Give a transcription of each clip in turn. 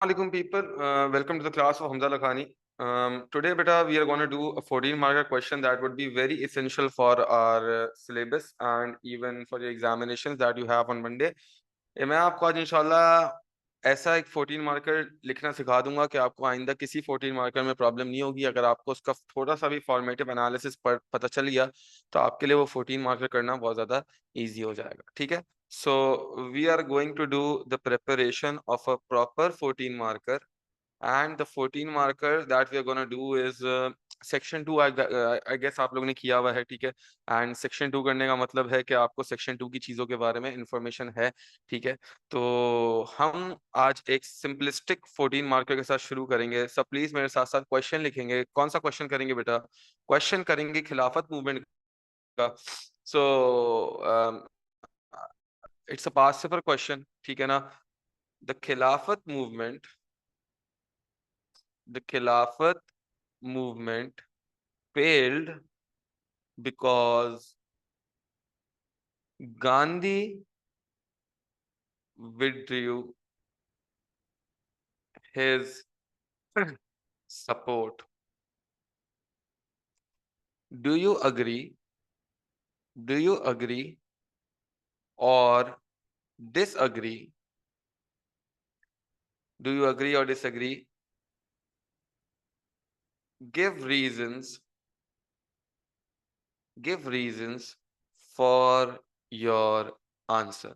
Alaikum people, welcome to the class of Hamza Lakhani. Today, beta, we are going to do a 14 marker question that would be very essential for our syllabus and even for your examinations that you have on Monday. मैं आपको आज इंशाल्लाह ऐसा एक 14 marker लिखना सिखा दूंगा कि आपको आइंदा किसी 14 मार्कर में प्रॉब्लम नहीं होगी। अगर आपको उसका थोड़ा सा भी फॉर्मेटिव एनालिसिस पता चल गया तो आपके लिए वो 14 मार्कर करना बहुत ज़्यादा इजी हो जाएगा। ठीक है, so we are going to do the preparation of a proper 14 marker and the 14 marker that we are going to do is section 2। I guess आप लोगों ने किया हुआ है, ठीक है। एंड सेक्शन 2 करने का मतलब है कि आपको सेक्शन 2 की चीज़ों के बारे में इंफॉर्मेशन है, ठीक है। तो हम आज एक सिंपलिस्टिक 14 मार्कर के साथ शुरू करेंगे। सब प्लीज मेरे साथ साथ क्वेश्चन लिखेंगे। कौन सा क्वेश्चन करेंगे बेटा? क्वेश्चन करेंगे खिलाफत मूवमेंट का। So it's a past paper question, ठीक है ना। The Khilafat movement the Khilafat movement failed because Gandhi withdrew his support. Do you agree? Do you agree or disagree? Do you agree or disagree? Give reasons. Give reasons for your answer.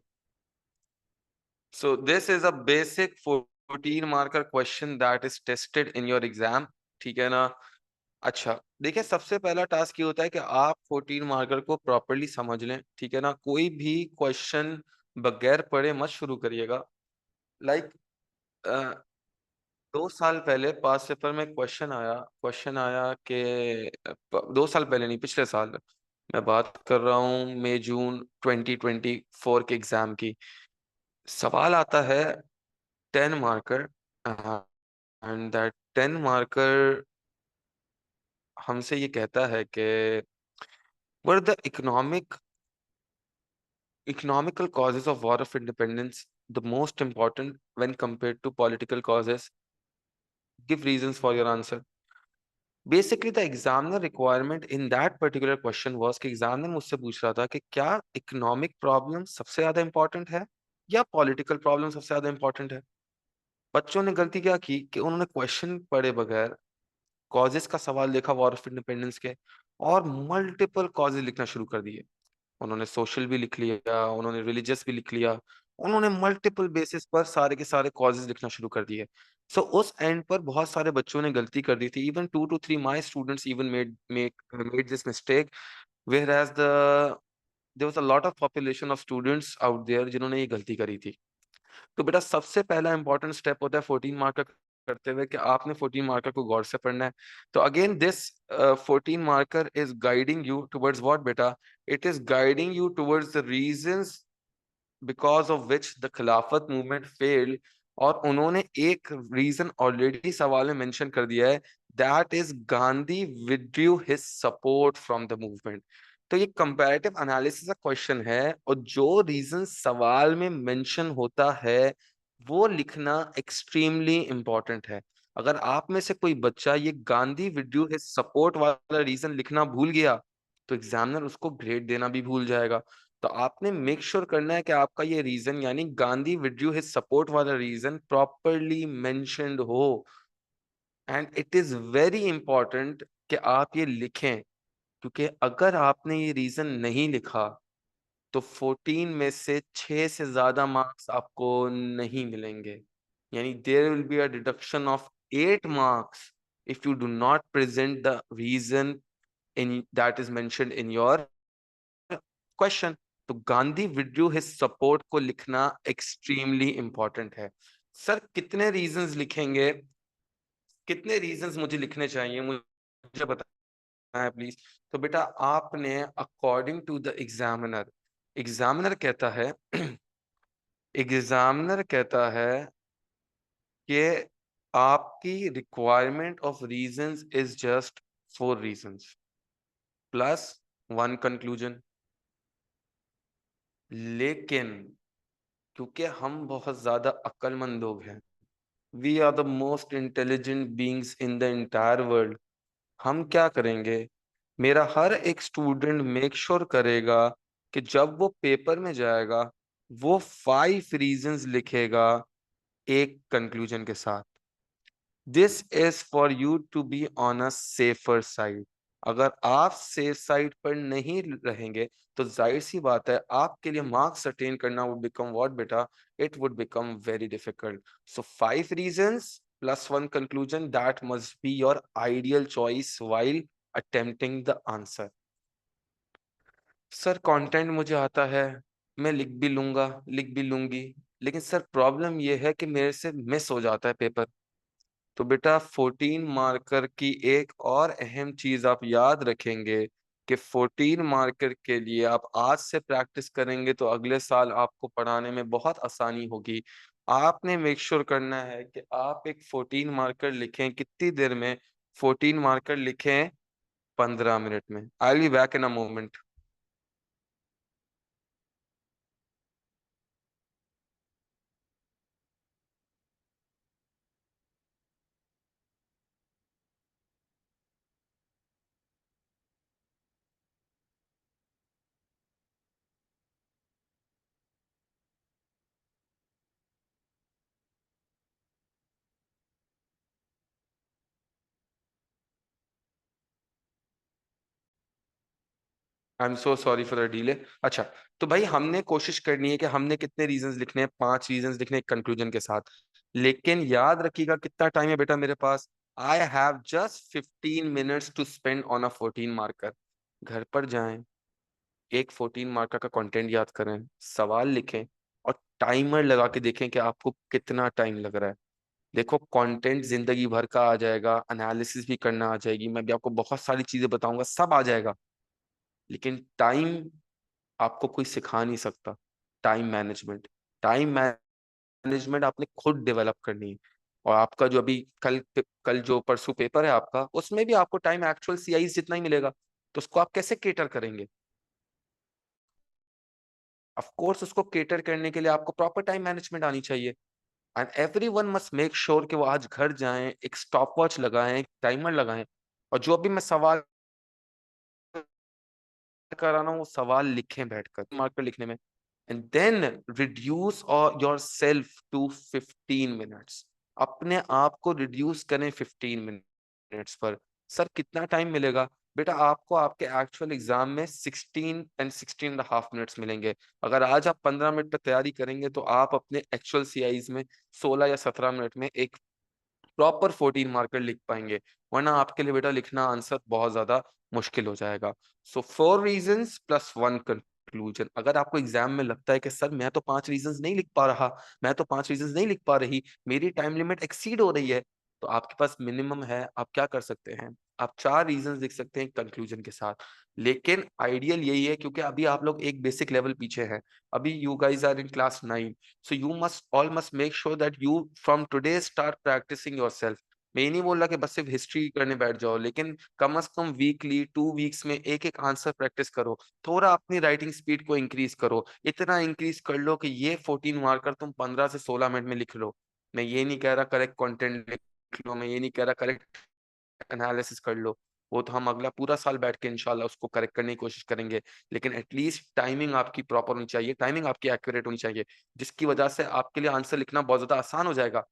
So this is a basic 14 marker question that is tested in your exam, ठीक है ना। अच्छा देखिए, सबसे पहला task ये होता है कि आप 14 मार्कर को प्रॉपरली समझ लें, ठीक है ना। कोई भी क्वेश्चन बगैर पढ़े मत शुरू करिएगा। लाइक 2 साल पहले पास पेपर में क्वेश्चन आया कि 2 साल पहले नहीं, पिछले साल मैं बात कर रहा हूँ, मई जून 2024 के एग्जाम की। सवाल आता है 10 मार्कर एंड दैट 10 मार्कर हमसे ये कहता है कि what the economical causes of war of independence the most important when compared to political causes? Give reasons for your answer. Basically the examiner requirement in that particular question was कि examiner मुझसे पूछ रहा था कि क्या economic problem सबसे ज्यादा important है या political problem सबसे ज्यादा important है। बच्चों ने गलती क्या की कि उन्होंने क्वेश्चन पढ़े बगैर कॉजेस का सवाल देखा वॉर ऑफ इंडिपेंडेंस के और मल्टीपल कॉजेज लिखना शुरू कर दिए। उन्होंने सोशल भी लिख लिया, उन्होंने रिलीजियस भी लिख लिया, उन्होंने मल्टीपल बेसिस पर सारे के सारे कॉजेज लिखना शुरू कर दिए। सो उस एंड पर बहुत सारे बच्चों ने गलती कर दी थी। Even 2 to 3 my students even made this mistake, whereas there was a lot of population of students out there जिन्होंने ये गलती करी थी। तो बेटा सबसे पहला इंपॉर्टेंट स्टेप होता है 14 मार्कर करते हुए कि आपने 14 मार्कर को गौर से पढ़ना है। तो again this 14 marker is guiding you towards what बेटा? It is guiding you towards the reasons because of which the Khilafat movement failed. और उन्होंने एक रीजन ऑलरेडी सवाल में मेंशन कर दिया है, that is Gandhi withdrew his support from the movement. तो ये कंपैरेटिव एनालिसिस का क्वेश्चन है और जो रीजन सवाल में मेंशन होता है वो लिखना एक्सट्रीमली इंपॉर्टेंट है। अगर आप में से कोई बच्चा ये गांधी विड्रू हिज सपोर्ट वाला रीजन लिखना भूल गया तो एग्जामिनर उसको ग्रेड देना भी भूल जाएगा। तो आपने मेक श्योर करना है कि आपका ये रीजन यानी गांधी विड्रू हिज सपोर्ट वाला रीजन प्रॉपरली मेंशन्ड हो। And it is very important कि आप ये लिखें, क्योंकि अगर आपने ये रीजन नहीं लिखा तो 14 में से 6 से ज्यादा मार्क्स आपको नहीं मिलेंगे। यानी there will be a deduction of 8 marks if you do not present the reason in that is mentioned in your question. तो गांधी विड्रू हिज सपोर्ट को लिखना एक्सट्रीमली इंपॉर्टेंट है। सर कितने रीजंस लिखेंगे, कितने रीजंस मुझे लिखने चाहिए, मुझे बताना है प्लीज। तो बेटा आपने according to the examiner, examiner कहता है एग्जामिनर कहता है कि आपकी requirement of reasons is just 4 reasons plus 1 conclusion. लेकिन क्योंकि हम बहुत ज्यादा अक्लमंद लोग हैं we are the most intelligent beings in the entire world. हम क्या करेंगे, मेरा हर एक स्टूडेंट मेक श्योर करेगा कि जब वो पेपर में जाएगा वो 5 रीजंस लिखेगा एक कंक्लूजन के साथ। This is for you to be on a safer side. अगर आप सेफ साइड पर नहीं रहेंगे तो जाहिर सी बात है आपके लिए मार्क्स अटेन करना वुड बिकम व्हाट बेटा, it would become very difficult. So 5 reasons plus one conclusion, that must be your ideal choice while attempting the answer. Sir content मुझे आता है, मैं लिख भी लूंगा, लिख भी लूंगी, लेकिन सर प्रॉब्लम यह है कि मेरे से मिस हो जाता है पेपर। तो बेटा 14 मार्कर की एक और अहम चीज आप याद रखेंगे कि 14 मार्कर के लिए आप आज से प्रैक्टिस करेंगे तो अगले साल आपको पढ़ाने में बहुत आसानी होगी। आपने मेक श्योर करना है कि आप एक 14 मार्कर लिखें। कितनी देर में? 14 मार्कर लिखें 15 मिनट में। I will be back in a moment. I am so sorry for the delay. अच्छा, तो भाई हमने कोशिश करनी है कि हमने कितने रीजंस लिखने हैं, 5 रीजंस लिखने हैं कंक्लूजन के साथ। लेकिन याद रखिएगा कितना टाइम है बेटा मेरे पास। I have just 15 minutes to spend on a 14 marker. घर पर जाएं, एक 14 मार्कर का कंटेंट याद करें, सवाल लिखें और टाइमर लगा के देखें कि आपको कितना टाइम लग रहा है। देखो कंटेंट जिंदगी भर का आ जाएगा, एनालिसिस भी करना आ जाएगी, मैं भी आपको बहुत सारी चीजें बताऊंगा, सब आ जाएगा। लेकिन टाइम आपको कोई सिखा नहीं सकता। टाइम मैनेजमेंट, टाइम मैनेजमेंट आपने खुद डेवलप करनी है। और आपका जो अभी कल कल जो परसों पेपर है आपका, उसमें भी आपको टाइम एक्चुअल सीआई जितना ही मिलेगा। तो उसको आप कैसे केटर करेंगे? ऑफ कोर्स उसको केटर करने के लिए आपको प्रॉपर टाइम मैनेजमेंट आनी चाहिए। And everyone must make sure कि वो आज घर जाएं, एक स्टॉप वॉच लगाएं, एक टाइमर लगाएं, और जो भी मैं सवाल कर रहा हूं वो सवाल लिखें बैठकर मार्क पर लिखने में। And then reduce yourself to 15 minutes. अपने आप को रिड्यूस करें 15 मिनट्स पर। सर कितना टाइम मिलेगा? बेटा आपको आपके एक्चुअल एग्जाम में 16 and 16.5 मिनट्स मिलेंगे। अगर आज आप 15 मिनट पर तैयारी करेंगे तो आप अपने एक्चुअल सीआईज में 16 या 17 मिनट में एक प्रॉपर 14 मार्कर लिख पाएंगे। वरना आपके लिए बेटा लिखना आंसर बहुत ज्यादा मुश्किल हो जाएगा। सो 4 रीजंस प्लस वन कंक्लूजन। अगर आपको एग्जाम में लगता है कि सर मैं तो 5 रीजंस नहीं लिख पा रहा, मैं तो 5 रीजंस नहीं लिख पा रही, मेरी टाइम लिमिट एक्सीड हो रही है, तो आपके पास मिनिमम है, आप क्या कर सकते हैं, आप 4 रीजंस लिख सकते हैं कंक्लूजन के साथ। लेकिन आइडियल यही है क्योंकि अभी आप लोग एक बेसिक लेवल पीछे हैं। अभी you guys are in class 9, so you must all must make sure that you from today start practicing yourself। मैं ये नहीं बोल रहा कि बस सिर्फ हिस्ट्री करने बैठ जाओ, लेकिन कम से कम वीकली 2 वीक्स में एक एक आंसर प्रैक्टिस करो। थोड़ा अपनी राइटिंग स्पीड को इंक्रीज करो, इतना इंक्रीज कर लो कि ये 14 मार्कर तुम 15 से 16 मिनट में लिख लो। मैं ये नहीं कह रहा करेक्ट कंटेंट लिख लो, मैं ये नहीं कह रहा करेक्ट एनालिसिस कर लो, वो तो हम अगला पूरा साल बैठ के इंशाल्लाह उसको करेक्ट करने की कोशिश करेंगे। लेकिन एटलीस्ट टाइमिंग आपकी प्रॉपर होनी चाहिए, टाइमिंग आपकी एक्यूरेट होनी चाहिए, जिसकी वजह से आपके लिए आंसर लिखना बहुत ज्यादा आसान हो जाएगा।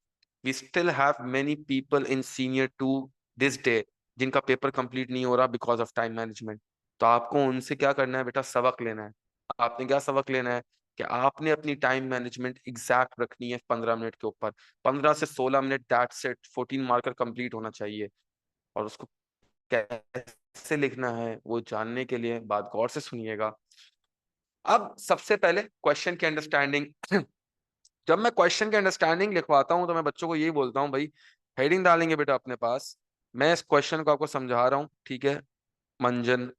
We still have many people in senior to this day जिनका पेपर कंप्लीट नहीं हो रहा बिकॉज ऑफ टाइम मैनेजमेंट। तो आपको उनसे क्या करना है बेटा, सबक लेना है। आपने क्या सबक लेना है कि आपने अपनी टाइम मैनेजमेंट एग्जैक्ट रखनी है 15 मिनट के ऊपर। 15 से 16 minute, that's it, 14 marker complete होना चाहिए। और उसको कैसे लिखना है वो जानने के लिए बात गौर से सुनिएगा। अब सबसे पहले क्वेश्चन की अंडरस्टैंडिंग। जब मैं क्वेश्चन की अंडरस्टैंडिंग लिखवाता हूं तो मैं बच्चों को यही बोलता हूं, भाई हेडिंग डालेंगे बेटा अपने पास, मैं इस क्वेश्चन को आपको समझा रहा हूं, ठीक है? मंजन,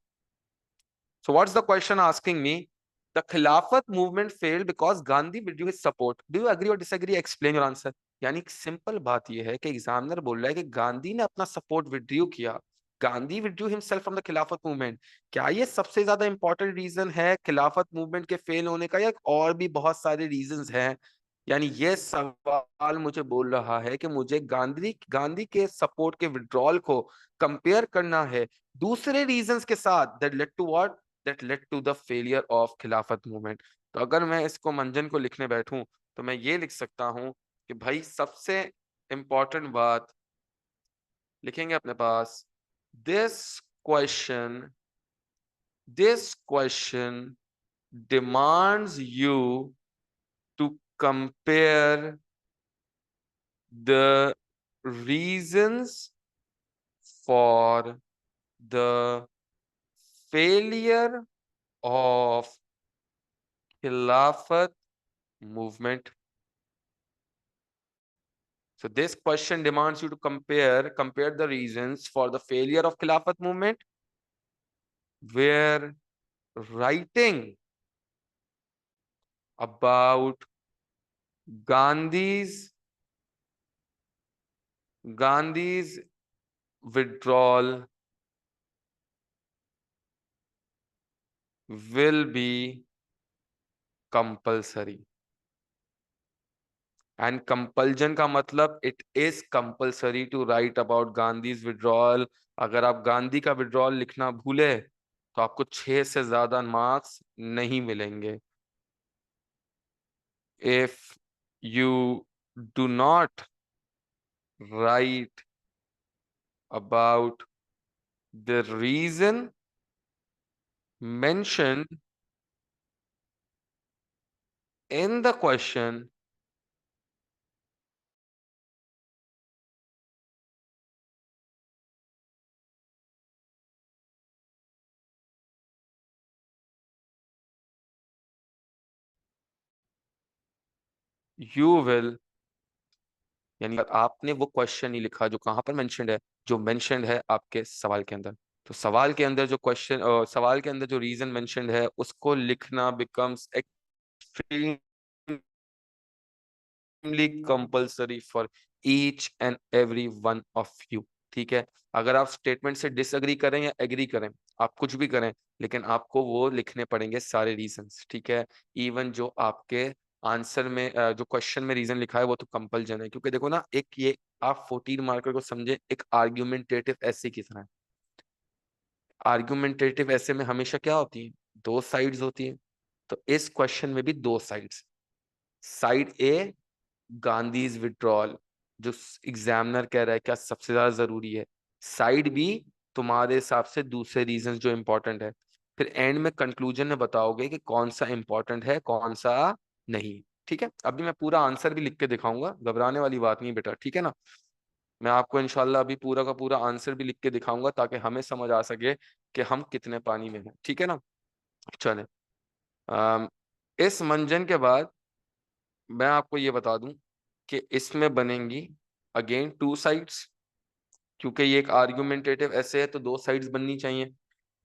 so what's the question asking me? The Khilafat movement failed because Gandhi withdrew his support. Do you agree or disagree? Explain your answer. यानी सिंपल बात यह है कि एग्जामिनर बोल रहा है कि गांधी ने अपना सपोर्ट विड्रू किया। Gandhi withdrew himself from the Khilafat movement. क्या ये सबसे ज्यादा इंपॉर्टेंट रीजन है खिलाफत मूवमेंट के फेल होने का, या और भी बहुत सारे रीजंस हैं? यानी ये सवाल मुझे बोल रहा है कि मुझे गांधी गांधी के सपोर्ट के विड्रॉल को कंपेयर करना है दूसरे रीजंस के साथ that led to what, that led to the failure of Khilafat movement. तो अगर मैं इसको मंजन को लिखने बैठूं तो मैं ये लिख सकता हूं कि भाई सबसे इंपॉर्टेंट बात लिखेंगे अपने पास, this question this question demands you to compare the reasons for the failure of Khilafat movement. So this question demands you to compare the reasons for the failure of Khilafat movement, where writing about Gandhi's Gandhi's withdrawal will be compulsory. And compulsion का मतलब it is compulsory to write about Gandhi's withdrawal. अगर आप गांधी का withdrawal लिखना भूले तो आपको 6 से ज्यादा मार्क्स नहीं मिलेंगे। If you do not write about the reason mentioned in the question, you will, यानी आपने वो क्वेश्चन नहीं लिखा जो कहाँ पर मेंशन्ड है, जो मेंशन्ड है आपके सवाल के अंदर। तो सवाल के अंदर जो क्वेश्चन सवाल के अंदर जो रीजन मेंशन्ड है उसको लिखना becomes extremely compulsory for each and every one of you. ठीक है, अगर आप स्टेटमेंट से डिसएग्री करें या एग्री करें, आप कुछ भी करें, लेकिन आपको वो लिखने पड़ेंगे सारे रीजंस। ठीक है, इवन जो आपके आंसर में जो क्वेश्चन में रीजन लिखा है वो तो कंपल्जन है, क्योंकि देखो ना, एक ये आप 14 मार्कर को समझे एक आर्ग्यूमेंटेटिव ऐसे की तरह। आर्ग्यूमेंटेटिव ऐसे में हमेशा क्या होती है, दो साइड्स होती है। तो इस क्वेश्चन में भी दो साइड्स, साइड ए गांधीज विड्रॉल जो एग्जामिनर कह रहा है क्या सबसे ज्यादा जरूरी है, साइड बी तुम्हारे हिसाब से दूसरे रीजन जो इंपॉर्टेंट है। फिर एंड में कंक्लूजन में बताओगे कि कौन सा इंपॉर्टेंट है कौन सा नहीं। ठीक है, अभी मैं पूरा आंसर भी लिख के दिखाऊंगा, घबराने वाली बात नहीं बेटा, ठीक है ना। मैं आपको इंशाल्लाह अभी पूरा का पूरा आंसर भी लिख के दिखाऊंगा ताकि हमें समझ आ सके कि हम कितने पानी में हैं। ठीक है ना, चले। अम, इस मंजन के बाद मैं आपको ये बता दूं कि इसमें बनेंगी अगेन टू साइड्स, क्योंकि ये एक आर्गुमेंटेटिव ऐसे है तो दो साइड्स बननी चाहिए।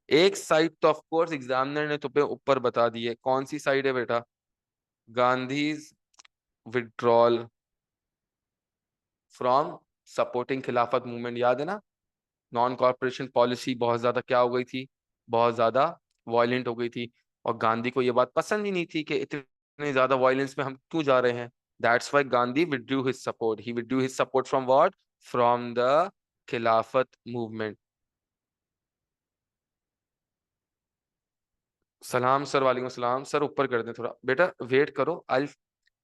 एक साइड तो ऑफ कोर्स एग्जामिनर ने तुम्हें ऊपर बता दी है, कौन सी साइड है बेटा, गांधीज विड्रॉल फ्रॉम सपोर्टिंग खिलाफत मूवमेंट, याद है ना। नॉन कॉर्पोरेशन पॉलिसी बहुत ज्यादा क्या हो गई थी, बहुत ज्यादा वायलेंट हो गई थी, और गांधी को ये बात पसंद ही नहीं थी कि इतने ज्यादा वायलेंस में हम क्यों जा रहे हैं। That's why Gandhi withdrew his support, he withdrew his support from what, from the Khilafat movement. सलाम सर, वालेकुम सलाम सर, ऊपर कर दें थोड़ा, बेटा वेट करो, आई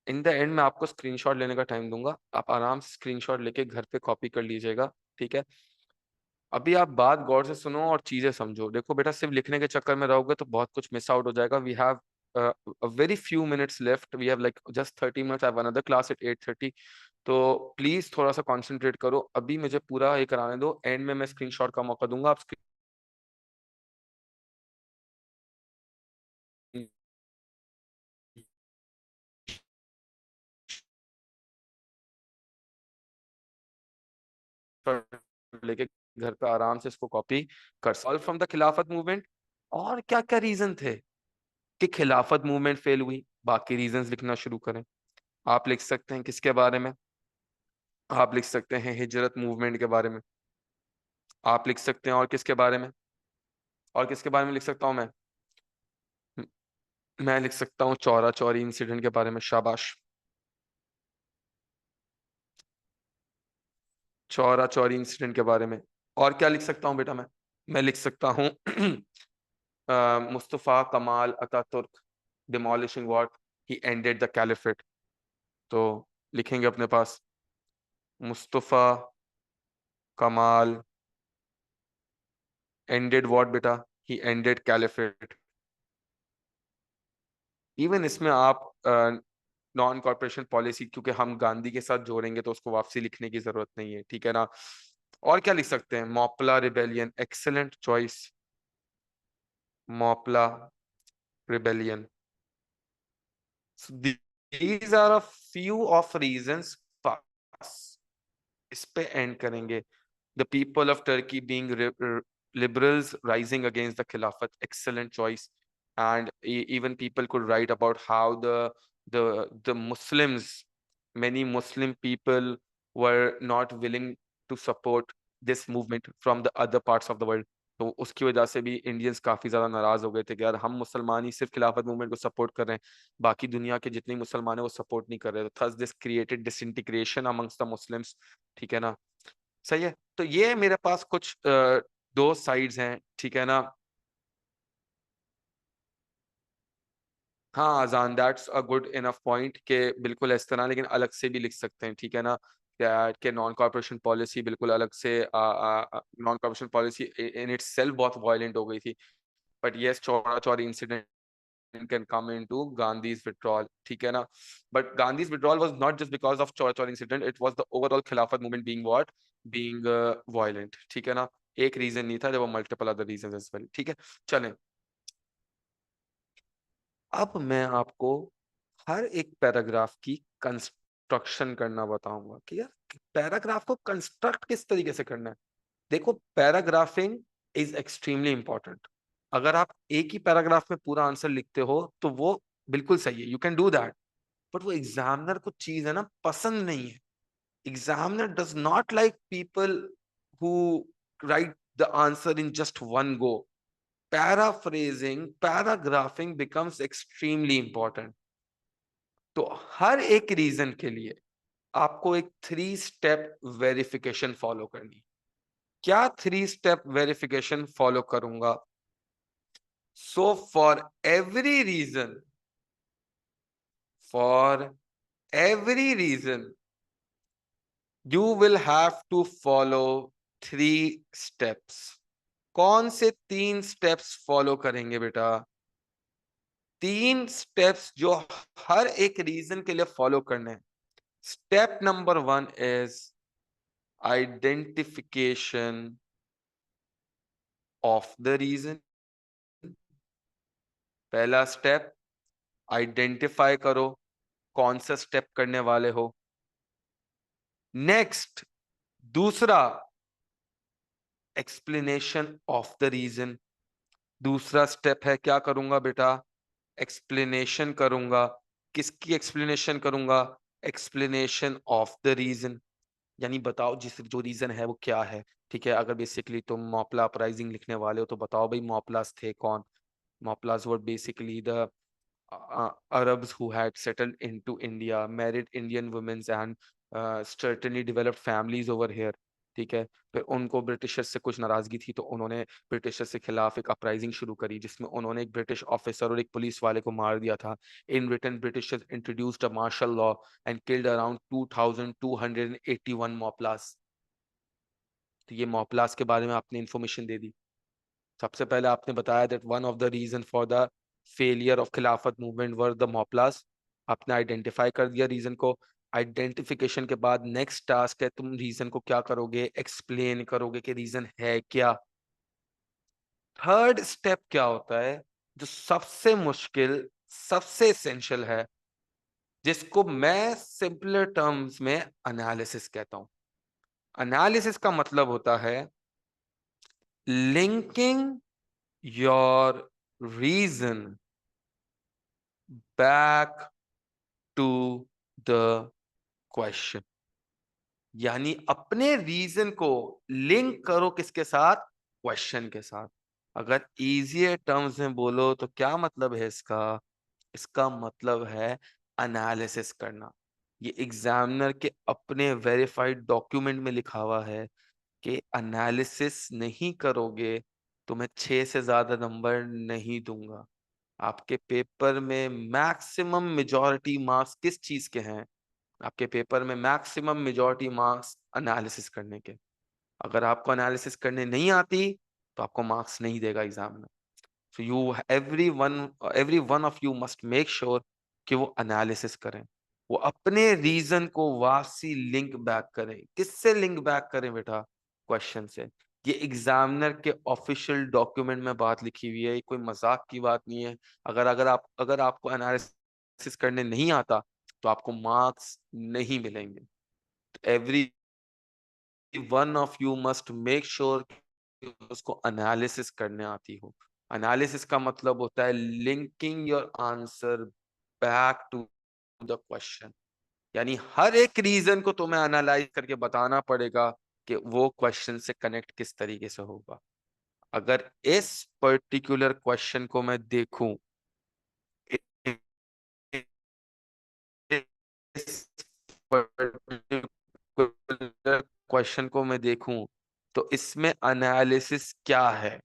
इन द एंड मैं आपको स्क्रीनशॉट लेने का टाइम दूंगा, आप आराम से स्क्रीनशॉट लेके घर पे कॉपी कर लीजिएगा। ठीक है, अभी आप बात गौर से सुनो और चीजें समझो। देखो बेटा, सिर्फ लिखने के चक्कर में रहोगे तो बहुत कुछ मिस आउट हो जाएगा। We have very few minutes left, we have like just 30 minutes, I have another class at 8:30। तो प्लीज थोड़ा सा कंसंट्रेट करो, अभी मुझे पूरा ये कराने दो, एंड में मैं स्क्रीनशॉट का मौका दूंगा, आप स्क्रीनशॉट लेके घर पे आराम से इसको कॉपी कर। Solve from the Khilafat movement, और क्या क्या रीजन थे कि खिलाफत मूवमेंट फेल हुई, बाकी रीजंस लिखना शुरू करें। आप लिख सकते हैं किसके बारे में, आप लिख सकते हैं हिजरत मूवमेंट के बारे में, आप लिख सकते हैं और किसके बारे में, और किसके बारे में लिख सकता हूं मैं लिख सकता हूँ चौरा चौरी इंसिडेंट के बारे में, शाबाश। चौरा चौरी इंसिडेंट के बारे में। और क्या लिख सकता हूँ बेटा मैं लिख सकता हूँ Mustafa Kemal Ataturk demolishing what, he ended the caliphate. तो लिखेंगे अपने पास मुस्तफा कमाल एंडेड व्हाट बेटा, ही एंडेड कैलिफेट। इवन इसमें आप नॉन कॉर्पोरेशन पॉलिसी, क्योंकि हम गांधी के साथ जोड़ेंगे तो उसको वापसी लिखने की जरूरत नहीं है, ठीक है ना। और क्या लिख सकते हैं, Moplah rebellion, excellent choice, Moplah rebellion. these are a few of reasons इस पे एंड करेंगे। The people of Turkey being liberals rising against the Khilafat, excellent choice. And even people could write about how the Muslims, many Muslim people were not willing to support this movement from the other parts of the world. तो उसकी वजह से भी Indians काफी ज्यादा नाराज हो गए थे कि यार हम मुसलमान ही सिर्फ खिलाफत मूवमेंट को सपोर्ट कर रहे हैं, बाकी दुनिया के जितने मुसलमान है वो सपोर्ट नहीं कर रहे। Thus this created disintegration amongst the Muslims, ठीक है ना। सही है, तो ये मेरे पास कुछ दो साइड्स हैं, ठीक है ना। हाँ अजान, that's a good enough point के बिल्कुल इस तरह, लेकिन अलग से भी लिख सकते हैं, ठीक है ना। कि नॉन कॉर्पोरेशन पॉलिसी बिल्कुल अलग से, non corporation policy in it self बहुत वायलेंट हो गई थी, but yes Chaura Chauri incident can come into Gandhi's withdrawal, ठीक है ना। But Gandhi's withdrawal was not just because of Chora Chora incident, it was the overall Khilafat movement being what? Being violent, ठीक है ना। एक रीजन नहीं था, there were multiple other reasons as well, ठीक है। चलें, अब मैं आपको हर एक पैराग्राफ की कंस्ट्रक्शन करना बताऊंगा कि यार पैराग्राफ को कंस्ट्रक्ट किस तरीके से करना है। देखो, पैराग्राफिंग इज एक्सट्रीमली इंपॉर्टेंट। अगर आप एक ही पैराग्राफ में पूरा आंसर लिखते हो तो वो बिल्कुल सही है, you can do that. But वो एग्जामिनर को चीज है ना पसंद नहीं है। Examiner does not like people who write the answer in just one go. Paraphrasing, paragraphing becomes extremely important. तो हर एक रीजन के लिए आपको एक 3 स्टेप वेरिफिकेशन फॉलो करनी। क्या 3 स्टेप वेरिफिकेशन फॉलो करूंगा? सो for every reason you will have to follow 3 steps। कौन से 3 स्टेप्स फॉलो करेंगे बेटा? 3 स्टेप्स जो हर एक रीजन के लिए फॉलो करने हैं। Step number 1 is identification of the reason. पहला स्टेप, आइडेंटिफाई करो कौन सा स्टेप करने वाले हो। नेक्स्ट, दूसरा, एक्सप्लेनेशन ऑफ द रीजन। दूसरा स्टेप है, क्या करूंगा बेटा? एक्सप्लेनेशन करूंगा। किसकी एक्सप्लेनेशन करूंगा? एक्सप्लेनेशन ऑफ द रीजन, यानी बताओ जिस जो रीजन है वो क्या है, ठीक है। अगर बेसिकली तुम मोपला अपराइजिंग लिखने वाले हो तो बताओ भाई मोपलास थे कौन। Moplas were basically the Arabs who had settled into India, married Indian women and certainly developed families over here, ठीक है। फिर उनको ब्रिटिशर्स से कुछ नाराजगी थी तो उन्होंने ब्रिटिशर्स के खिलाफ एक अपराइजिंग शुरू करी जिसमें उन्होंने एक ब्रिटिश ऑफिसर और एक पुलिस वाले को मार दिया था। In return Britishers introduced a martial law and killed around 2281 Moplahs. तो ये मॉपलास के बारे में आपने इंफॉर्मेशन दे दी। सबसे पहले आपने बताया that one of the reason for the failure of Khilafat movement were the Moplahs. आपने आइडेंटिफाई कर दिया रीजन को। आइडेंटिफिकेशन के बाद नेक्स्ट टास्क है, तुम रीजन को क्या करोगे? एक्सप्लेन करोगे कि रीजन है क्या। थर्ड स्टेप क्या होता है, जो सबसे मुश्किल, सबसे एसेंशियल है, जिसको मैं सिंपलर टर्म्स में एनालिसिस कहता हूं। एनालिसिस का मतलब होता है linking your reason back to the question. यानी अपने रीजन को लिंक करो किसके साथ? क्वेश्चन के साथ। अगर इजियर टर्म्स में बोलो तो क्या मतलब है इसका? इसका मतलब है एनालिसिस करना। ये एग्जामिनर के अपने वेरीफाइड डॉक्यूमेंट में लिखा हुआ है कि एनालिसिस नहीं करोगे तो मैं 6 से ज्यादा नंबर नहीं दूंगा। आपके पेपर में मैक्सिमम मेजॉरिटी मार्क्स किस चीज के हैं? आपके पेपर में मैक्सिमम मेजॉरिटी मार्क्स एनालिसिस करने के। अगर आपको एनालिसिस करने नहीं आती तो आपको मार्क्स नहीं देगा examiner. So you every one of you must make sure कि वो एनालिसिस करें, वो अपने रीजन को वापसी लिंक बैक करें। किससे लिंक बैक करें बेटा? क्वेश्चन से। ये एग्जामिनर के ऑफिशियल डॉक्यूमेंट में बात लिखी हुई है, ये कोई मजाक की बात नहीं है। अगर आपको एनालिसिस करने नहीं आता तो आपको मार्क्स नहीं मिलेंगे। Every one of you must make sure उसको एनालिसिस करने आती हो। एनालिसिस का मतलब होता है linking your answer back to the question. यानी हर एक रीजन को तुम्हें एनालाइज करके बताना पड़ेगा कि वो क्वेश्चन से कनेक्ट किस तरीके से होगा। अगर इस पर्टिकुलर क्वेश्चन को मैं देखूं, इस क्वेश्चन को मैं देखूं तो इसमें एनालिसिस क्या है,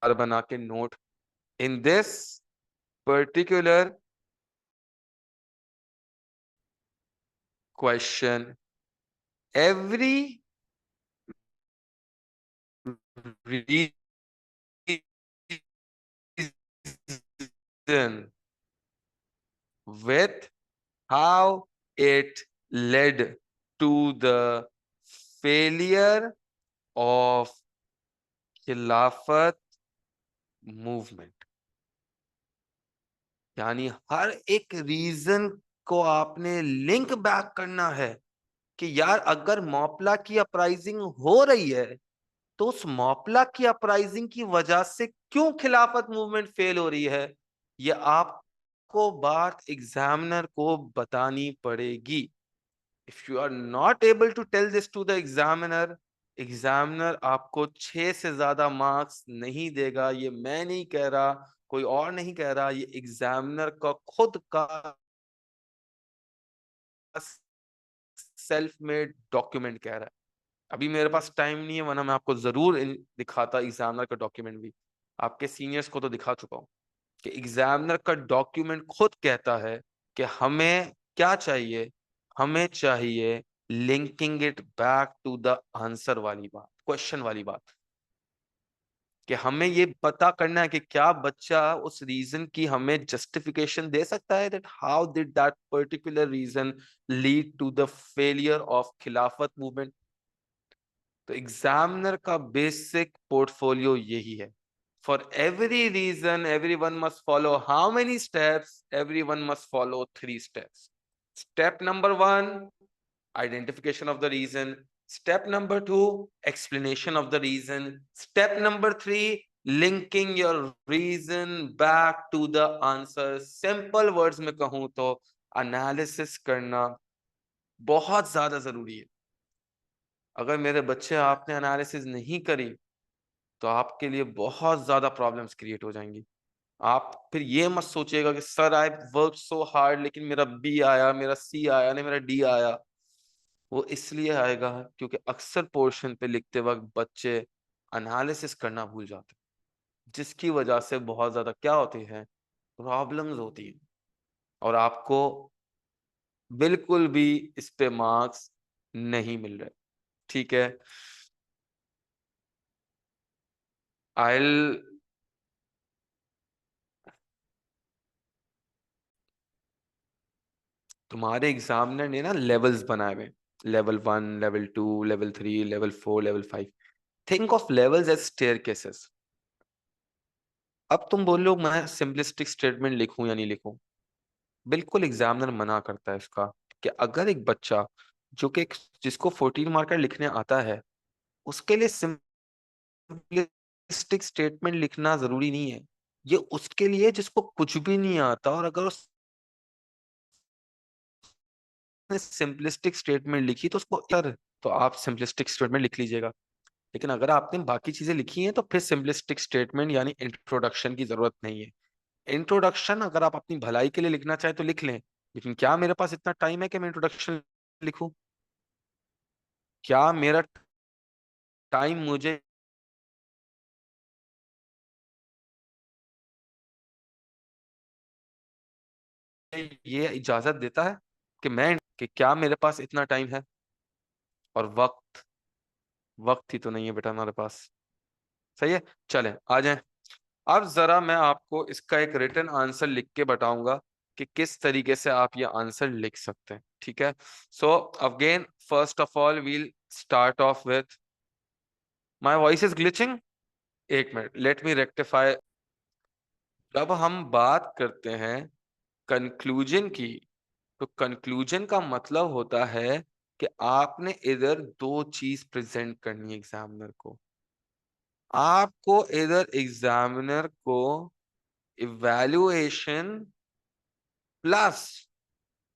और बना के note. In this particular question every reason with how it led to the failure of खिलाफत मूवमेंट। यानी हर एक रीजन को आपने लिंक बैक करना है कि यार अगर मॉपला की अपराइजिंग हो रही है तो उस मॉपला की अपराइजिंग की वजह से क्यों खिलाफत मूवमेंट फेल हो रही है, ये आपको बात एग्जामिनर को बतानी पड़ेगी। If you are not able to tell this to the examiner, examiner आपको 6 से ज्यादा मार्क्स नहीं देगा। ये मैं नहीं कह रहा, कोई और नहीं कह रहा, ये एग्जामिनर का खुद का सेल्फ मेड डॉक्यूमेंट कह रहा है। अभी मेरे पास टाइम नहीं है, वरना मैं आपको जरूर दिखाता एग्जामिनर का डॉक्यूमेंट भी। आपके सीनियर्स को तो दिखा चुका हूं कि एग्जामिनर का डॉक्यूमेंट खुद कहता है कि हमें क्या चाहिए। हमें चाहिए linking it back to the answer वाली बात, क्वेश्चन वाली बात। कि हमें ये पता करना है कि क्या बच्चा उस रीजन की हमें जस्टिफिकेशन दे सकता है, that how did that particular reason lead to the failure of Khilafat movement. तो एग्जामिनर का बेसिक पोर्टफोलियो यही है। For every reason everyone must follow how many steps? Everyone must follow 3 steps. Step number 1, identification of the reason. Step number 2, explanation of the reason. Step number 3, linking your reason back to the answer. Simple words में कहूं तो analysis करना बहुत ज्यादा जरूरी है। अगर मेरे बच्चे आपने एनालिसिस नहीं करी तो आपके लिए बहुत ज्यादा प्रॉब्लम्स क्रिएट हो जाएंगी। आप फिर ये मत सोचिएगा कि sir I work so hard लेकिन मेरा बी आया, मेरा सी आया नहीं, मेरा डी आया। वो इसलिए आएगा क्योंकि अक्सर पोर्शन पे लिखते वक्त बच्चे एनालिसिस करना भूल जाते हैं, जिसकी वजह से बहुत ज्यादा क्या होती है, प्रॉब्लम्स होती है। और आपको बिल्कुल भी इस पे मार्क्स नहीं मिल रहे। ठीक है, आई तुम्हारे एग्जामिनर ने ना लेवल्स बनाए हुए, level 1, level 2, level 3, level 4, level 5। Think of levels as staircases. अब तुम बोल लो मैं सिंपलिस्टिक स्टेटमेंट लिखूं या नहीं लिखूं। बिल्कुल एग्जामिनर मना करता है इसका कि अगर एक बच्चा जो कि जिसको 14 मार्कर लिखने आता है, उसके लिए सिंपलिस्टिक स्टेटमेंट लिखना जरूरी नहीं है। ये उसके लिए जिसको कुछ भी नहीं आता, और अगर उसने सिंपलिस्टिक स्टेटमेंट लिखी तो उसको सर, तो आप सिंपलिस्टिक स्टेटमेंट लिख लीजिएगा। लेकिन अगर आपने बाकी चीजें लिखी हैं तो फिर सिंपलिस्टिक स्टेटमेंट यानी इंट्रोडक्शन की जरूरत नहीं है। इंट्रोडक्शन अगर आप अपनी भलाई के लिए लिखना चाहे तो लिख लें, लेकिन क्या मेरे पास इतना टाइम है कि मैं इंट्रोडक्शन लिखूं? क्या मेरा टाइम मुझे ये इजाजत देता है कि क्या मेरे पास इतना टाइम है? और वक्त, वक्त ही तो नहीं है बेटा हमारे पास। सही है। चलें आ जाएं। अब जरा मैं आपको इसका एक रिटन आंसर लिख के बताऊंगा कि किस तरीके से आप ये आंसर लिख सकते हैं। ठीक है। So again first of all we'll start off with, my voice is glitching. एक मिनट, लेट मी रेक्टिफाई। जब हम बात करते हैं कंक्लूजन की, तो कंक्लूजन का मतलब होता है कि आपने इधर दो चीज प्रेजेंट करनी है एग्जामिनर को। आपको इधर एग्जामिनर को इवैल्यूएशन प्लस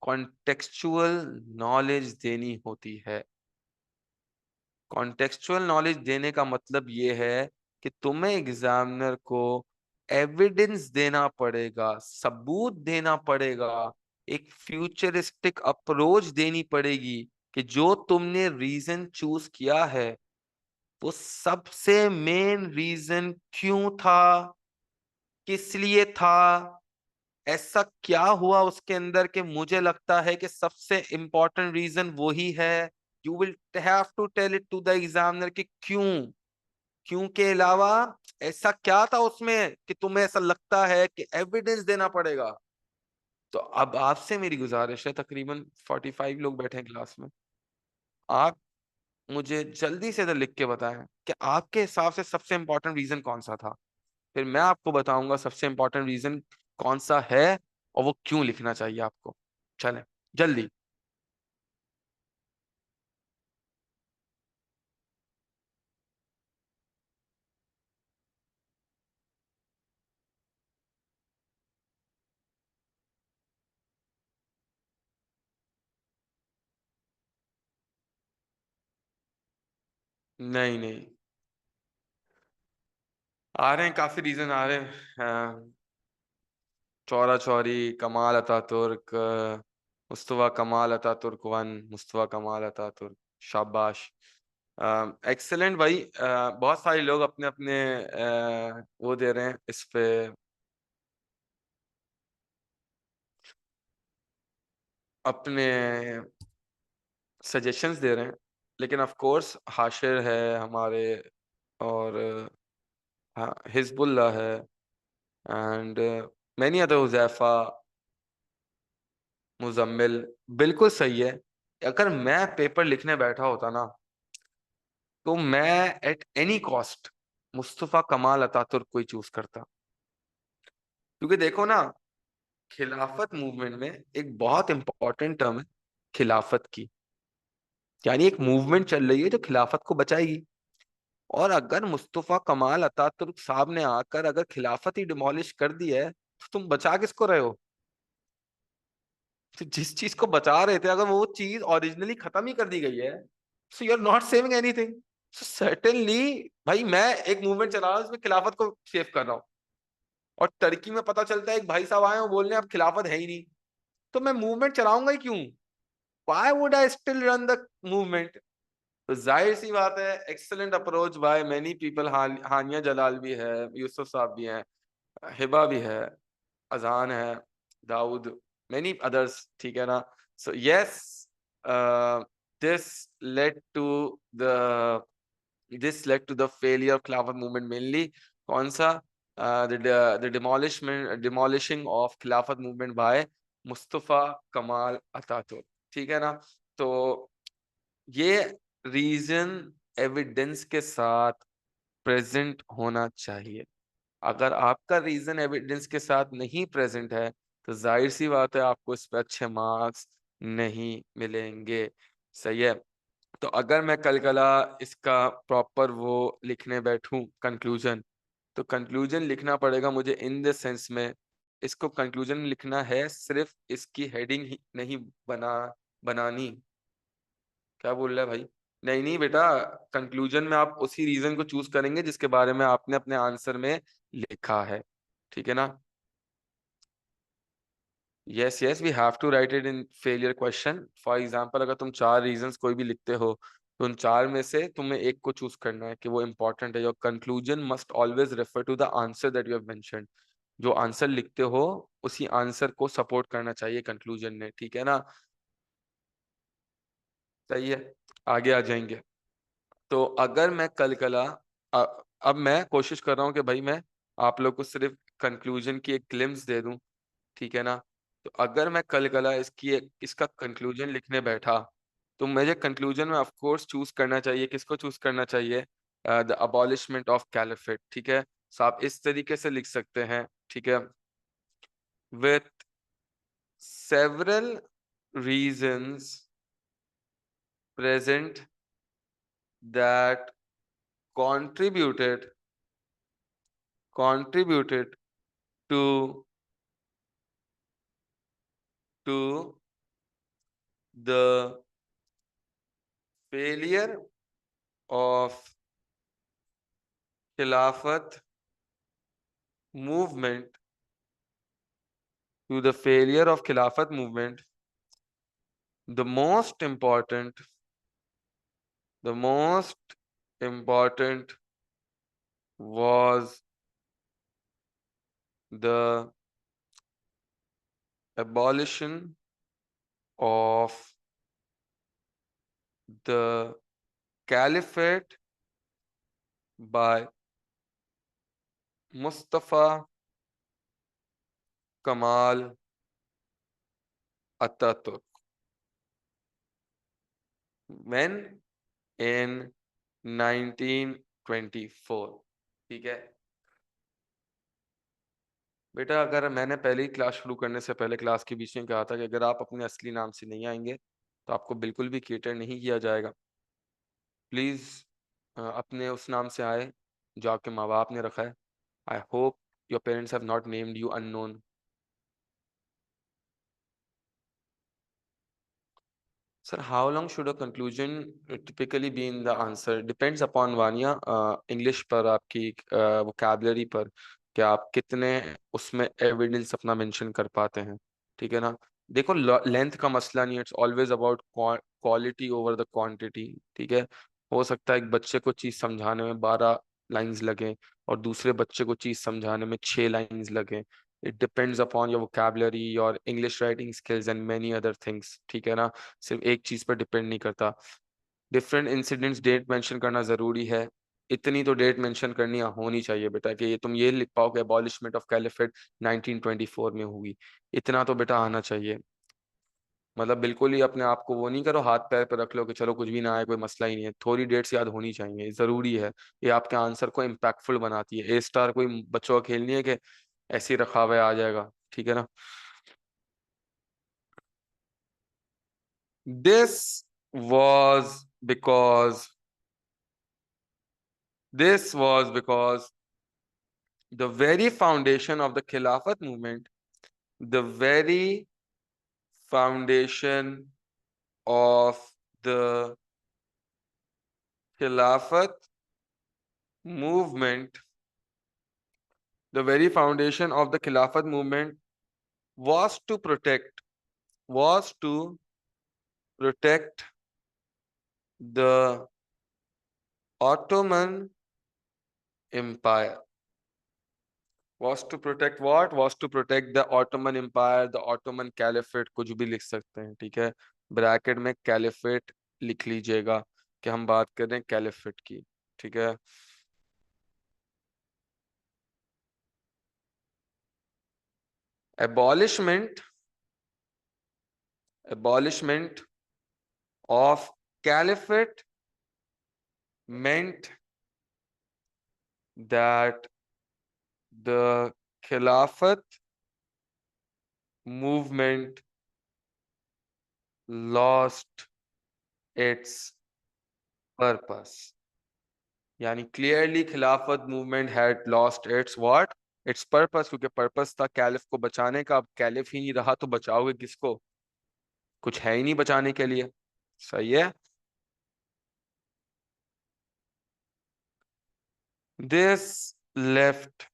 कॉन्टेक्चुअल नॉलेज देनी होती है। कॉन्टेक्चुअल नॉलेज देने का मतलब ये है कि तुम्हें एग्जामिनर को एविडेंस देना पड़ेगा, सबूत देना पड़ेगा, एक फ्यूचरिस्टिक अप्रोच देनी पड़ेगी कि जो तुमने रीजन चूज किया है वो सबसे मेन रीजन क्यों था, किस लिए था, ऐसा क्या हुआ उसके अंदर कि मुझे लगता है कि सबसे इंपॉर्टेंट रीजन वो ही है। You will have to tell it to the examiner कि क्यों, क्यों के अलावा ऐसा क्या था उसमें कि तुम्हें ऐसा लगता है कि एविडेंस देना पड़ेगा। तो अब आपसे मेरी गुजारिश है, तकरीबन 45 लोग बैठे हैं क्लास में, आप मुझे जल्दी से इधर लिख के बताएं कि आपके हिसाब से सबसे इंपॉर्टेंट रीजन कौन सा था। फिर मैं आपको बताऊंगा सबसे इंपॉर्टेंट रीजन कौन सा है और वो क्यों लिखना चाहिए आपको। चलें जल्दी। नहीं नहीं, आ रहे हैं, काफी रीजन आ रहे हैं। Chaura Chauri, Kemal Ataturk, Mustafa Kemal Ataturk one, Mustafa Kemal Ataturk. शाबाश, एक्सेलेंट भाई। बहुत सारे लोग अपने अपने वो दे रहे हैं इस पे, अपने सजेशंस दे रहे हैं। लेकिन ऑफ कोर्स हाशिर है हमारे, और हाँ हिजबुल्ला है, and many other, Huzaifa, Muzammil. बिल्कुल सही है। अगर मैं पेपर लिखने बैठा होता ना, तो मैं at any cost Mustafa Kemal Ataturk को ही चूज करता। क्योंकि देखो ना, खिलाफत मूवमेंट में एक बहुत इंपॉर्टेंट टर्म है खिलाफत की, यानी एक मूवमेंट चल रही है जो खिलाफत को बचाएगी। और अगर मुस्तफा कमाल अतातुर्क साहब ने आकर अगर खिलाफत ही डिमोलिश कर दी है, तो तुम बचा किसको रहे हो? तो जिस चीज को बचा रहे थे, अगर वो चीज ओरिजिनली खत्म ही कर दी गई है, so you are not saving anything. So certainly भाई, मैं एक मूवमेंट चला रहा हूँ उसमें खिलाफत को सेव कर रहा हूँ, और टर्की में पता चलता है एक भाई साहब आए और बोल रहे हैं अब खिलाफत है ही नहीं, तो मैं मूवमेंट चलाऊंगा ही क्यों? Why would I still run the movement? तो जाहिर सी बात है, excellent approach by many people. Haniya Jalal भी है, यूसुफ साहब भी हैं, हिबा भी है, अजान है, दाऊद, मेनी अदर्स। ठीक है ना? So yes, this led to the this led to the failure of Khilafat movement mainly। कौन सा? The demolishing of Khilafat movement by Mustafa Kemal Ataturk. ठीक है ना? तो ये रीजन एविडेंस के साथ प्रेजेंट होना चाहिए। अगर आपका रीजन एविडेंस के साथ नहीं प्रेजेंट है, तो जाहिर सी बात है आपको इस पे अच्छे मार्क्स नहीं मिलेंगे। सही है। तो अगर मैं कल कला इसका प्रॉपर वो लिखने बैठूं कंक्लूजन, तो कंक्लूजन लिखना पड़ेगा मुझे इन द सेंस में, इसको कंक्लूजन लिखना है, सिर्फ इसकी हेडिंग ही नहीं बनानी। क्या बोल रहा है भाई? नहीं नहीं बेटा, कंक्लूजन में आप उसी रीजन को चूज करेंगे जिसके बारे में आपने अपने आंसर में लिखा है। ठीक है ना? Yes yes, we have to write it in failure question. For example, अगर तुम 4 रीजंस कोई भी लिखते हो, तो उन 4 में से तुम्हें एक को चूज करना है कि वो इंपॉर्टेंट है। Your conclusion must always refer to the answer that you have mentioned. जो आंसर लिखते हो उसी आंसर को सपोर्ट करना चाहिए कंक्लूजन ने, ठीक है ना? सही है, आगे आ जाएंगे। तो अगर मैं कल कला अब मैं कोशिश कर रहा हूँ कि भाई मैं आप लोग को सिर्फ कंक्लूजन की एक ग्लिम्स दे दूं, ठीक है ना? तो अगर मैं कल कला इसका कंक्लूजन लिखने बैठा, तो मुझे कंक्लूजन में ऑफ कोर्स चूज करना चाहिए, किसको चूज करना चाहिए? द अबॉलिशमेंट ऑफ कैलिफेट, ठीक है? सो आप इस तरीके से लिख सकते हैं, ठीक है? With several reasons present that contributed contributed to to the failure of Khilafat movement to the failure of Khilafat movement. The most important the most important was the abolition of the caliphate by Mustafa Kamal Ataturk when in 1924। ठीक है बेटा, अगर मैंने पहले ही class शुरू करने से पहले क्लास के बीच में कहा था कि अगर आप अपने असली नाम से नहीं आएंगे तो आपको बिल्कुल भी केटर नहीं किया जाएगा। प्लीज अपने उस नाम से आए जो आपके माँ बाप ने रखा है। I hope your parents have not named you unknown. Sir, how long should a conclusion typically be in the answer? Depends upon Vania, English पर आपकी vocabulary पर कि आप कितने उसमें एविडेंस अपना मेंशन कर पाते हैं, ठीक है ना? देखो, लेंथ का मसला नहीं, it's always about quality over the quantity, ठीक है? हो सकता है एक बच्चे को चीज समझाने में 12 लाइंस लगे और दूसरे बच्चे को चीज समझाने में 6 लाइंस लगे। It depends upon your vocabulary, your English writing skills and many other things, ठीक है ना? सिर्फ एक चीज पर डिपेंड नहीं करता। डिफरेंट इंसिडेंट्स डेट मेंशन करना जरूरी है। इतनी तो डेट मेंशन करनी होनी चाहिए बेटा कि ये तुम ये लिख पाओ कि अबॉलिशमेंट ऑफ कैलिफेट 1924 में हुई। इतना तो बेटा आना चाहिए। मतलब बिल्कुल ही अपने आप को वो नहीं करो, हाथ पैर पे रख लो कि चलो कुछ भी ना आए, कोई मसला ही नहीं है। थोड़ी डेट्स याद होनी चाहिए, जरूरी है। ये आपके आंसर को इम्पैक्टफुल बनाती है। ए स्टार कोई बच्चों का खेल नहीं है कि ऐसे ही रखा हुआ है, आ जाएगा, ठीक है ना? This was because this was because the very foundation of the Khilafat movement, the very foundation of the Khilafat movement, the very foundation of the Khilafat movement was to protect, was to protect the Ottoman Empire. Was to protect what? Was to protect the Ottoman Empire, the Ottoman Caliphate, कुछ भी लिख सकते हैं, ठीक है? Bracket में caliphate लिख लीजिएगा कि हम बात कर रहे हैं कैलिफेट की, ठीक है? Abolishment, abolishment of caliphate meant that the Khilafat movement lost its purpose। यानी क्लियरली खिलाफत movement had lost its what, it's purpose. क्योंकि पर्पस था कैलिफ को बचाने का। अब कैलिफ ही नहीं रहा तो बचाओगे किसको? कुछ है ही नहीं बचाने के लिए। सही है। This left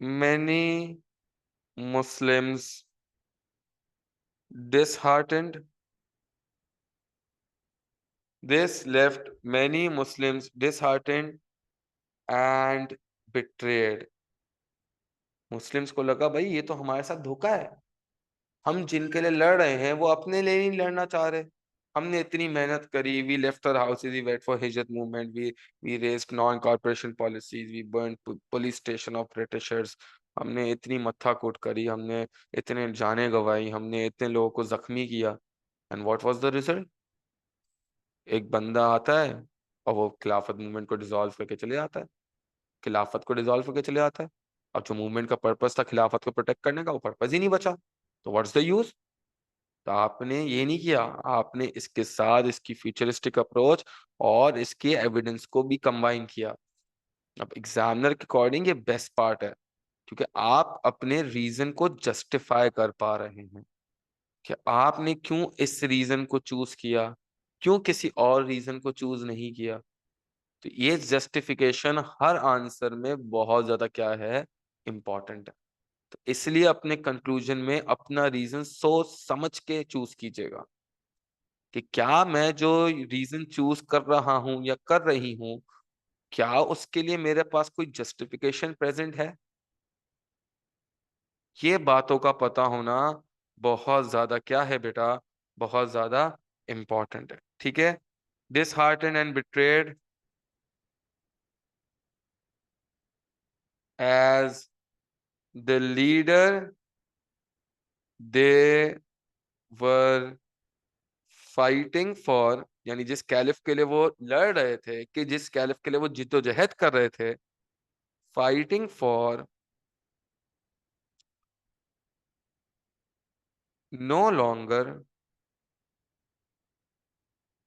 many Muslims disheartened. This left many Muslims disheartened and betrayed. Muslims को लगा भाई ये तो हमारे साथ धोखा है, हम जिनके लिए लड़ रहे हैं वो अपने लिए नहीं लड़ना चाह रहे। हमने इतनी मेहनत करी, we left our houses, we wait for Hijrat movement, we raised non corporation policies, we burn police station of Britishers. हमने इतनी मत्था कूट करी, हमने इतने जाने गंवाई, हमने इतने लोगों को जख्मी किया, and what was the result? एक बंदा आता है और वो खिलाफत मूवमेंट को डिसॉल्व करके चले जाता है, खिलाफत को डिसॉल्व करके चले जाता है। अब जो मूवमेंट का पर्पस था खिलाफत को प्रोटेक्ट करने का, वो पर्पस ही नहीं बचा, तो व्हाट्स द यूज? तो आपने ये नहीं किया, आपने इसके साथ इसकी फ्यूचरिस्टिक अप्रोच और इसके एविडेंस को भी कंबाइन किया। अब एग्जामिनर के अकॉर्डिंग ये बेस्ट पार्ट है, क्योंकि आप अपने रीजन को जस्टिफाई कर पा रहे हैं कि आपने क्यों इस रीजन को चूज किया, क्यों किसी और रीजन को चूज नहीं किया। तो ये जस्टिफिकेशन हर आंसर में बहुत ज्यादा क्या है, इंपॉर्टेंट है। तो इसलिए अपने कंक्लूजन में अपना रीजन सोच समझ के चूज कीजिएगा कि क्या मैं जो रीजन चूज कर रहा हूं या कर रही हूं, क्या उसके लिए मेरे पास कोई जस्टिफिकेशन प्रेजेंट है। ये बातों का पता होना बहुत ज्यादा क्या है बेटा, बहुत ज्यादा इंपॉर्टेंट है। ठीक है, disheartened and betrayed as the leader they were fighting for, यानी जिस कैलिफ के लिए वो लड़ रहे थे, कि जिस कैलिफ के लिए वो जिद्दोजहद कर रहे थे, fighting for no longer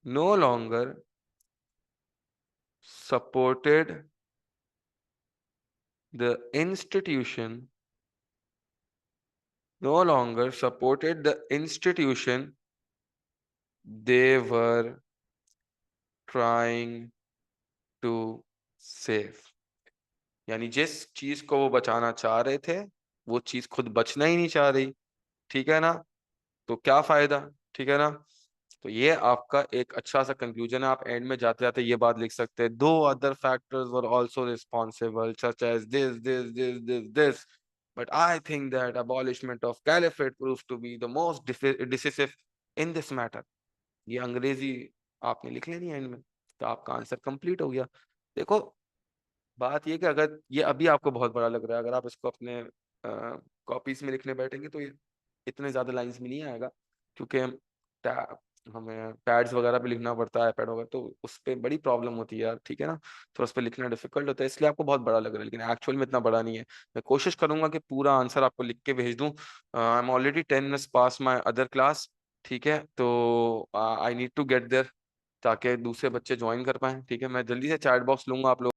no longer supported the institution, no longer supported the institution they were trying to save। यानी जिस चीज को वो बचाना चाह रहे थे, वो चीज खुद बचना ही नहीं चाह रही। ठीक है ना, तो क्या फायदा। ठीक है ना, तो ये आपका एक अच्छा सा कंक्लूजन है। आप एंड में जाते जाते ये बात लिख सकते हैं, though other factors were also responsible such as this but I think that abolishment of caliphate proves to be the most decisive in this matter. ये अंग्रेजी आपने लिख लेनी है एंड में, तो आपका आंसर कंप्लीट हो गया। देखो, बात ये कि अगर ये अभी आपको बहुत बड़ा लग रहा है, अगर आप इसको अपने कॉपीज में लिखने बैठेंगे तो ये इतने ज्यादा लाइंस में नहीं आएगा, क्योंकि हमें पैड्स वगैरह पे लिखना पड़ता है, पैड वगैरह, तो उस पर बड़ी प्रॉब्लम होती है यार। ठीक है ना, तो उस पर लिखना डिफिकल्ट होता है, इसलिए आपको बहुत बड़ा लग रहा है, लेकिन एक्चुअल में इतना बड़ा नहीं है। मैं कोशिश करूंगा कि पूरा आंसर आपको लिख के भेज दूं। I am already 10 minutes pass my other class. ठीक है, तो I need to get there, ताकि दूसरे बच्चे ज्वाइन कर पाए। ठीक है, मैं जल्दी से चैट बॉक्स लूंगा आप लोग